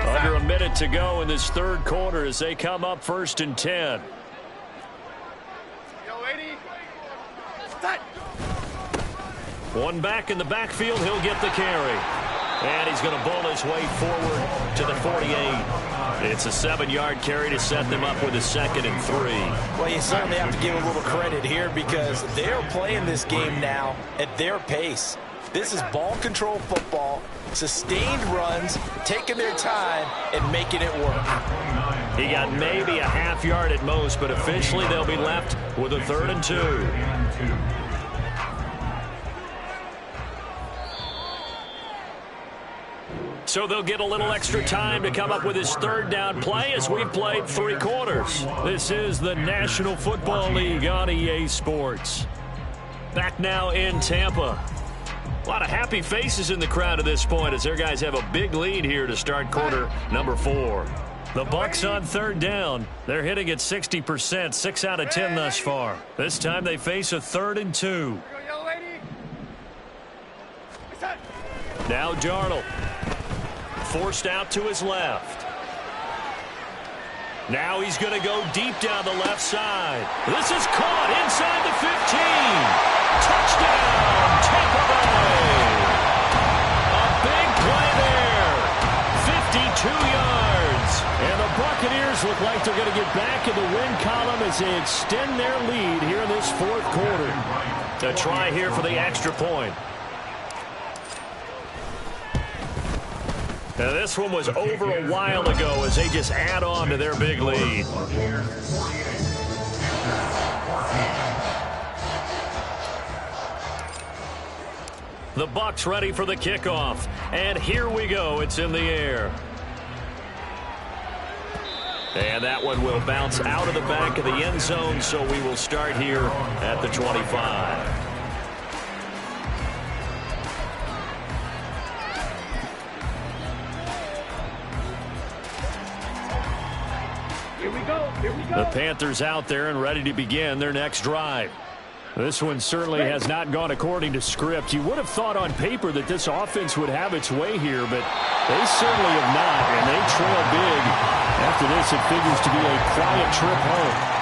Under a minute to go in this third quarter as they come up 1st and 10. One back in the backfield, he'll get the carry. And he's going to bowl his way forward to the 48. It's a 7-yard carry to set them up with a 2nd and 3. Well, you certainly have to give a little credit here because they're playing this game now at their pace. This is ball control football, sustained runs, taking their time and making it work. He got maybe a half-yard at most, but officially they'll be left with a 3rd and 2. So they'll get a little extra time to come up with his 3rd down play as we've played 3 quarters. This is the National Football League on EA Sports. Back now in Tampa. A lot of happy faces in the crowd at this point as their guys have a big lead here to start quarter number 4. The Bucs on 3rd down. They're hitting at 60%, 6 out of 10 thus far. This time they face a 3rd and 2. Now Darnold. Forced out to his left. Now he's going to go deep down the left side. This is caught inside the 15. Touchdown, Tampa Bay. A big play there. 52 yards. And the Buccaneers look like they're going to get back in the win column as they extend their lead here in this 4th quarter. A try here for the extra point. Now this one was over a while ago as they just add on to their big lead. The Bucs ready for the kickoff. And here we go. It's in the air. And that one will bounce out of the back of the end zone, so we will start here at the 25. The Panthers out there and ready to begin their next drive. This one certainly has not gone according to script. You would have thought on paper that this offense would have its way here, but they certainly have not, and they trail big. After this, it figures to be a quiet trip home.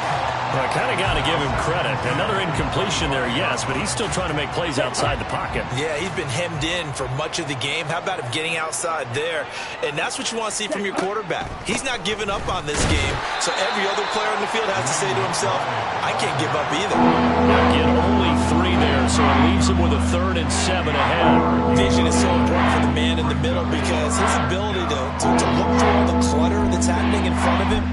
Well, I kind of got to give him credit. Another incompletion there, yes, but he's still trying to make plays outside the pocket. Yeah, he's been hemmed in for much of the game. How about him getting outside there? And that's what you want to see from your quarterback. He's not giving up on this game, so every other player in the field has to say to himself, I can't give up either. Again, only 3 there, so it leaves him with a 3rd and 7 ahead. Vision is so important for the man in the middle because his ability to look through all the clutter that's happening in front of him,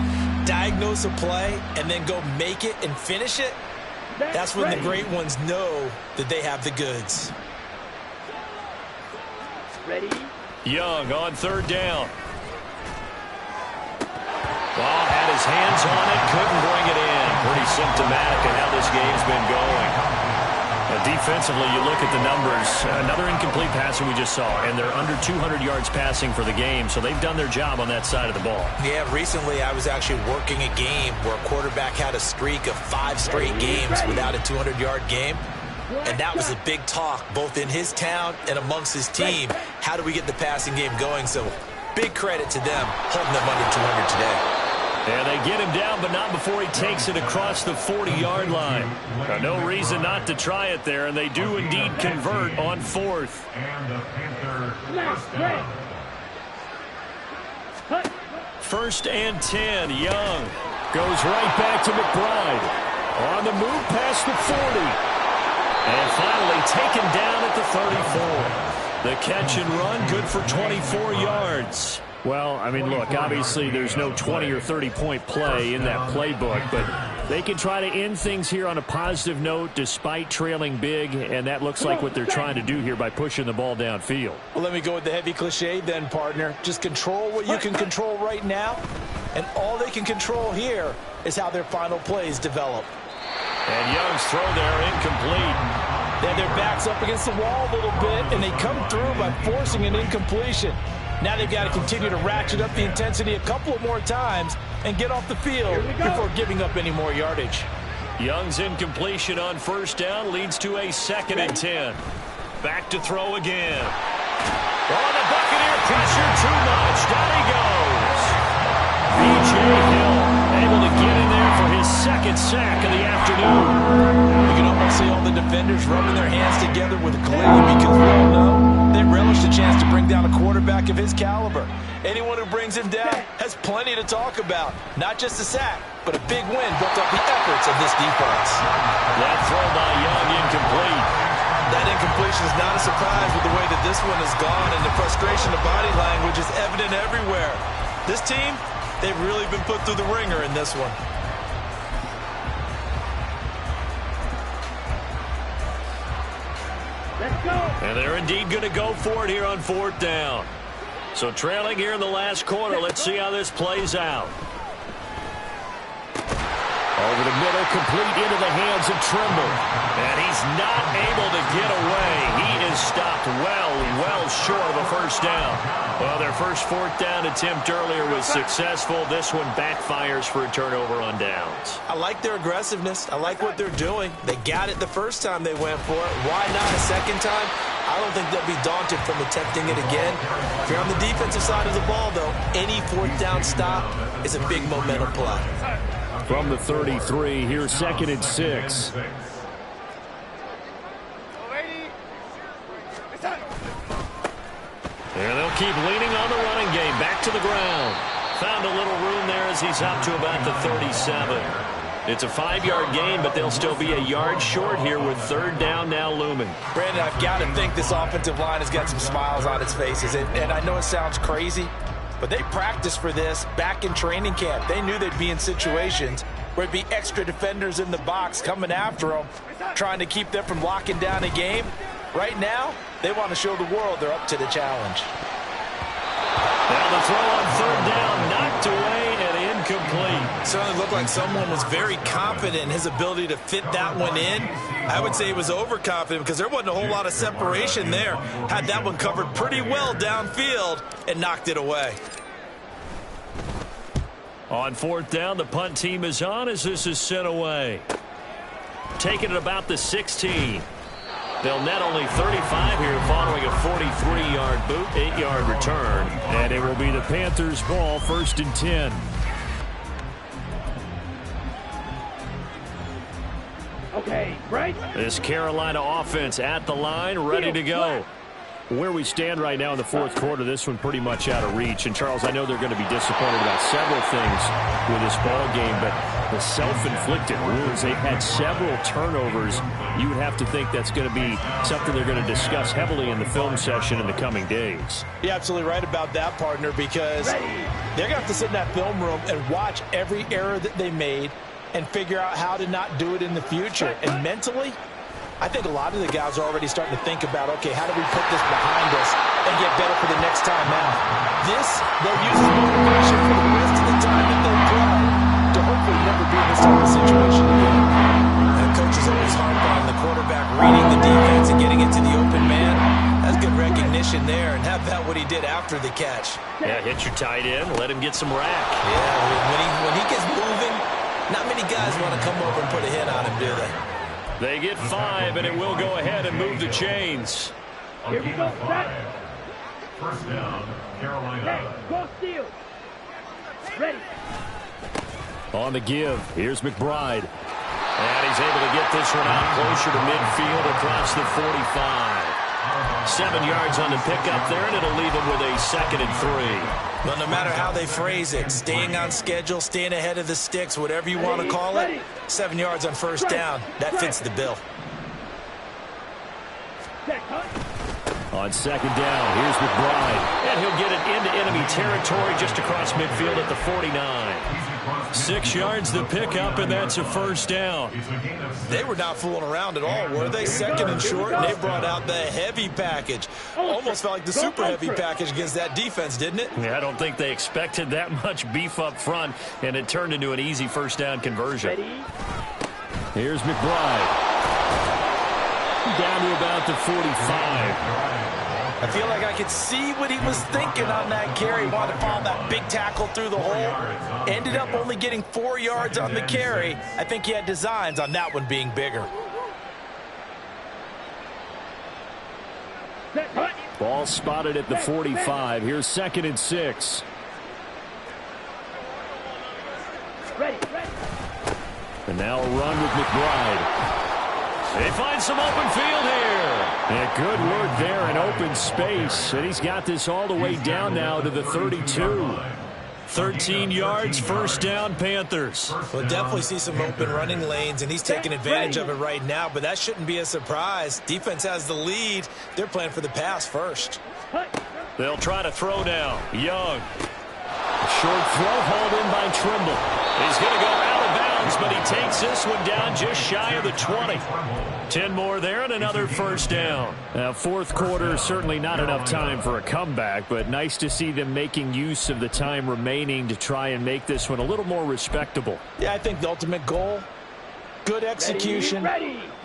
diagnose a play, and then go make it and finish it, that's when the great ones know that they have the goods. Ready? Young on 3rd down. Ball had his hands on it, couldn't bring it in. Pretty symptomatic of how this game's been going. Defensively, you look at the numbers. Another incomplete pass that we just saw, and they're under 200 yards passing for the game, so they've done their job on that side of the ball. Yeah, recently I was actually working a game where a quarterback had a streak of 5 straight games without a 200-yard game, and that was a big talk both in his town and amongst his team. How do we get the passing game going? So big credit to them holding them under 200 today. And they get him down, but not before he takes it across the 40-yard line. No reason not to try it there, and they do indeed convert on 4th. And the Panthers First and 10, Young goes right back to McBride. On the move past the 40. And finally taken down at the 34. The catch and run, good for 24 yards. Well, I mean, look, obviously there's no 20 or 30-point play in that playbook, but they can try to end things here on a positive note despite trailing big, and that looks like what they're trying to do here by pushing the ball downfield. Well, let me go with the heavy cliche then, partner. Just control what you can control right now, and all they can control here is how their final plays develop. And Young's throw there incomplete. They have their backs up against the wall a little bit, and they come through by forcing an incompletion. Now they've got to continue to ratchet up the intensity a couple of more times and get off the field before giving up any more yardage. Young's incompletion on 1st down leads to a 2nd and 10. Back to throw again. Oh, the Buccaneer pressure too much. Down he goes. B.J. Hill able to get in there for his 2nd sack of the afternoon. You can almost see all the defenders rubbing their hands together with glee because we all know they relish the chance to bring down a quarterback of his caliber. Anyone who brings him down has plenty to talk about. Not just a sack, but a big win built up the efforts of this defense. That throw by Young incomplete. That incompletion is not a surprise with the way that this one has gone, and the frustration of body language is evident everywhere. This team, they've really been put through the ringer in this one. And they're indeed going to go for it here on 4th down. So trailing here in the last quarter, let's see how this plays out. Over the middle, complete into the hands of Trimble. And he's not able to get away. He is stopped well short of a 1st down. Well, their first 4th down attempt earlier was successful. This one backfires for a turnover on downs. I like their aggressiveness. I like what they're doing. They got it the first time they went for it. Why not a second time? I don't think they'll be daunted from attempting it again. If you're on the defensive side of the ball, though, any 4th down stop is a big momentum play. From the 33, here's 2nd and 6. And they'll keep leaning on the running game. Back to the ground. Found a little room there as he's up to about the 37. It's a 5-yard gain, but they'll still be a yard short here with 3rd down now looming. Brandon, I've got to think this offensive line has got some smiles on its faces. And I know it sounds crazy, but they practiced for this back in training camp. They knew they'd be in situations where it'd be extra defenders in the box coming after them, trying to keep them from locking down a game. Right now, they want to show the world they're up to the challenge. Now the throw on 3rd down, knocked away and incomplete. Certainly looked like someone was very confident in his ability to fit that one in. I would say he was overconfident because there wasn't a whole lot of separation there. Had that one covered pretty well downfield and knocked it away. On fourth down, the punt team is on as this is sent away. Taking it about the 16. They'll net only 35 here following a 43-yard boot, 8-yard return. And it will be the Panthers' ball, 1st and 10. Okay, right. This Carolina offense at the line, ready to go. Where we stand right now in the fourth quarter, this one pretty much out of reach. And, Charles, I know they're going to be disappointed about several things with this ball game, but the self-inflicted wounds, they've had several turnovers. You would have to think that's going to be something they're going to discuss heavily in the film session in the coming days. You're absolutely right about that, partner, because they're going to have to sit in that film room and watch every error that they made and figure out how to not do it in the future. And mentally, I think a lot of the guys are already starting to think about, okay, how do we put this behind us and get better for the next time out? This, they'll use as motivation for the rest of the time that they play to hopefully never be in this type of situation again. And coach is always hard on the quarterback reading the defense and getting into the open man. That's good recognition there, and how about what he did after the catch? Yeah, hit your tight end, let him get some rack. Yeah, when he gets moving, not many guys want to come over and put a hit on him, do they? They get 5, and it will go ahead and move the chains. Here we go, set. 1st down, Carolina. Hey, go steal. Ready. On the give, here's McBride. And he's able to get this one out closer to midfield across the 45. 7 yards on the pickup there, and it'll leave him with a 2nd and 3. But no matter how they phrase it, staying on schedule, staying ahead of the sticks, whatever you want to call it, 7 yards on 1st down, that fits the bill. On 2nd down, here's McBride. And he'll get it into enemy territory just across midfield at the 49. 6 yards the pickup, and that's a 1st down. They were not fooling around at all, were they? 2nd and short, and they brought out the heavy package. Almost felt like the super heavy package against that defense, didn't it? Yeah, I don't think they expected that much beef up front, and it turned into an easy 1st down conversion. Here's McBride. Down to about the 45. I feel like I could see what he was thinking on that carry. Wanted to follow that big tackle through the hole. Ended up only getting 4 yards on the carry. I think he had designs on that one being bigger. Ball spotted at the 45. Here's 2nd and 6. And now a run with McBride. They find some open field here. And good work there in open space. And he's got this all the way down now to the 32. 13 yards, 1st down, Panthers. We'll definitely see some open running lanes, and he's taking advantage of it right now, but that shouldn't be a surprise. Defense has the lead. They're playing for the pass first. They'll try to throw now. Young. Short throw hauled in by Trimble. He's going to go out of bounds, but he takes this one down just shy of the 20. 10 more there and another 1st down. Now, fourth quarter, certainly not enough time for a comeback, but nice to see them making use of the time remaining to try and make this one a little more respectable. Yeah, I think the ultimate goal, good execution,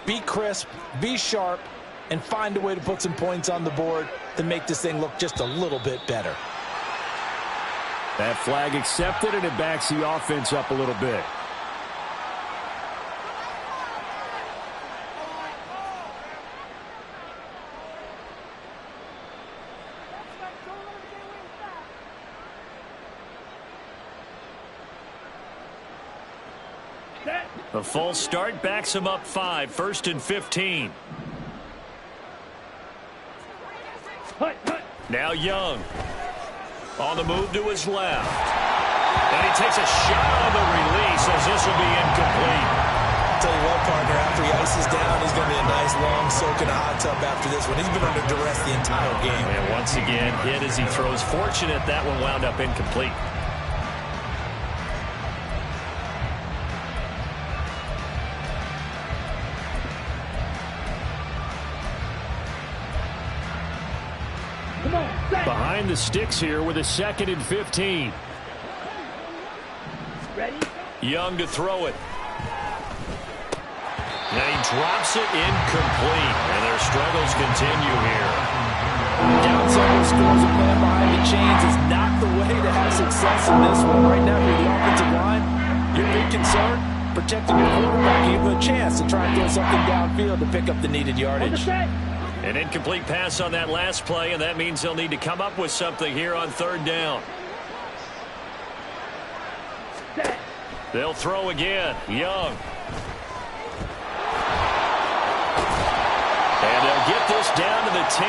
be crisp, be sharp, and find a way to put some points on the board to make this thing look just a little bit better. That flag accepted, and it backs the offense up a little bit. A false start backs him up 5, 1st and 15. Now Young. On the move to his left. And he takes a shot on the release as this will be incomplete. I'll tell you what, partner, after he ices down, he's going to be a nice long soak in a hot tub after this one. He's been under duress the entire game. And once again, hit as he throws. Fortunate that one wound up incomplete. Behind the sticks here with a 2nd and 15. Young to throw it. And he drops it incomplete. And their struggles continue here. Down several scores and playing behind the chains is not the way to have success in this one. Right now, for the offensive line, your big concern, protecting your quarterback, give him a chance to try and throw something downfield to pick up the needed yardage. An incomplete pass on that last play, and that means they'll need to come up with something here on third down. They'll throw again. Young. And they'll get this down to the 10.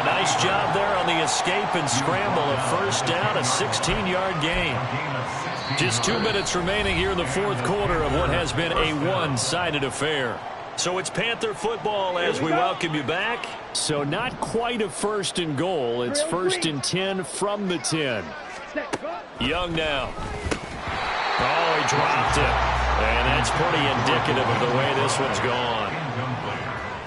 A nice job there on the escape and scramble. A first down, a 16-yard gain. Just 2 minutes remaining here in the fourth quarter of what has been a one-sided affair. So it's Panther football as we welcome you back. So not quite a first and goal. It's first and 10 from the 10. Young now. Oh, he dropped it. And that's pretty indicative of the way this one's gone.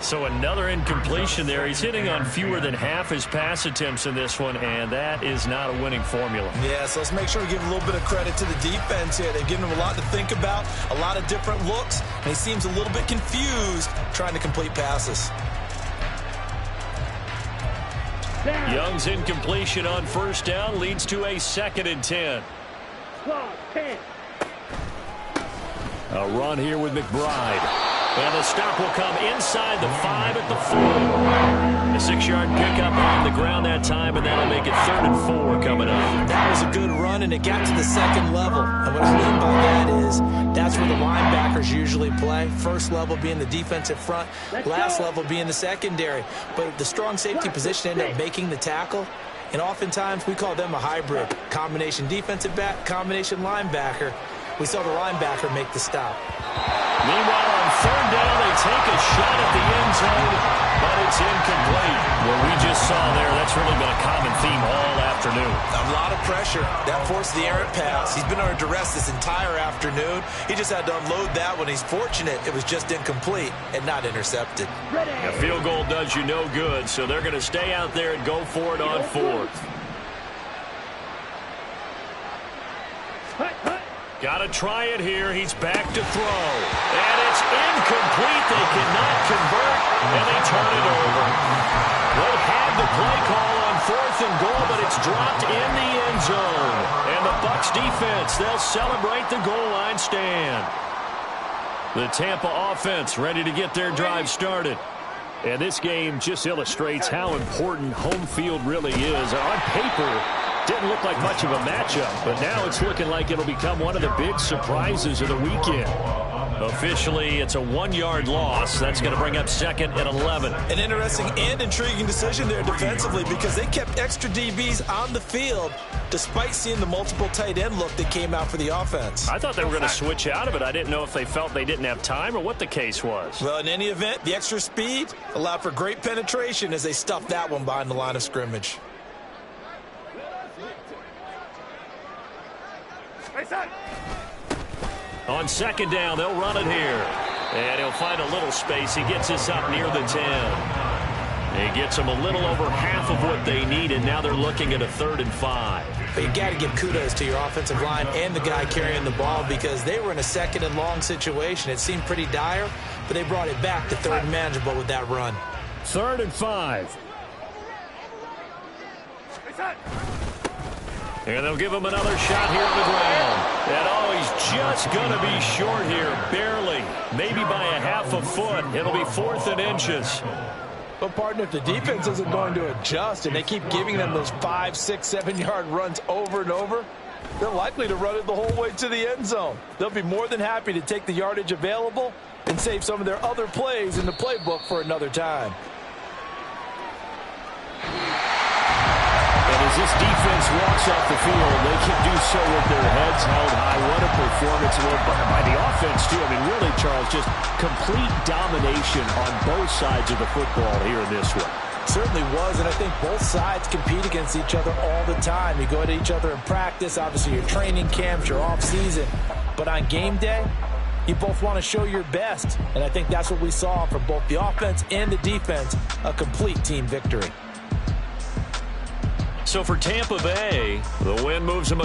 So another incompletion there. He's hitting on fewer than half his pass attempts in this one, and that is not a winning formula. Yeah, so let's make sure we give a little bit of credit to the defense here. They've given him a lot to think about, a lot of different looks, and he seems a little bit confused trying to complete passes. Young's incompletion on first down leads to a 2nd and 10. A run here with McBride. And the stop will come inside the 5 at the 4. A 6-yard pickup on the ground that time, and that'll make it 3rd and 4 coming up. That was a good run, and it got to the second level. And what I mean by that is that's where the linebackers usually play. First level being the defensive front, last level being the secondary. But the strong safety position ended up making the tackle. And oftentimes we call them a hybrid. Combination defensive back, combination linebacker. We saw the linebacker make the stop. Meanwhile, on third down, they take a shot at the end zone, but it's incomplete. What we just saw there, that's really been a common theme all afternoon. A lot of pressure. That forced the errant pass. He's been under duress this entire afternoon. He just had to unload that one. He's fortunate it was just incomplete and not intercepted. A field goal does you no good, so they're going to stay out there and go for it on 4th. Got to try it here. He's back to throw. And it's incomplete. They cannot convert, and they turn it over. They had the play call on 4th and goal, but it's dropped in the end zone. And the Bucs defense, they'll celebrate the goal line stand. The Tampa offense ready to get their drive started. And this game just illustrates how important home field really is. On paper, didn't look like much of a matchup, but now it's looking like it'll become one of the big surprises of the weekend. Officially, it's a 1-yard loss. That's going to bring up 2nd and 11. An interesting and intriguing decision there defensively because they kept extra DBs on the field despite seeing the multiple tight end look that came out for the offense. I thought they were going to switch out of it. I didn't know if they felt they didn't have time or what the case was. Well, in any event, the extra speed allowed for great penetration as they stuffed that one behind the line of scrimmage. On 2nd down, they'll run it here. And he'll find a little space. He gets us up near the 10. He gets them a little over half of what they need, and now they're looking at a 3rd and 5. But you got to give kudos to your offensive line and the guy carrying the ball because they were in a 2nd and long situation. It seemed pretty dire, but they brought it back to 3rd and manageable with that run. 3rd and 5. And they'll give him another shot here on the ground. And oh, he's just going to be short here, barely. Maybe by a half a foot. It'll be 4th and inches. Well, partner, if the defense isn't going to adjust and they keep giving them those 5, 6, 7-yard runs over and over, they're likely to run it the whole way to the end zone. They'll be more than happy to take the yardage available and save some of their other plays in the playbook for another time. And as this defense walks off the field, they can do so with their heads held high. What a performance by the offense, too. I mean, really, Charles, just complete domination on both sides of the football here in this one. Certainly was, and I think both sides compete against each other all the time. You go at each other in practice, obviously your training camps, your off-season. But on game day, you both want to show your best. And I think that's what we saw from both the offense and the defense, a complete team victory. So for Tampa Bay, the win moves them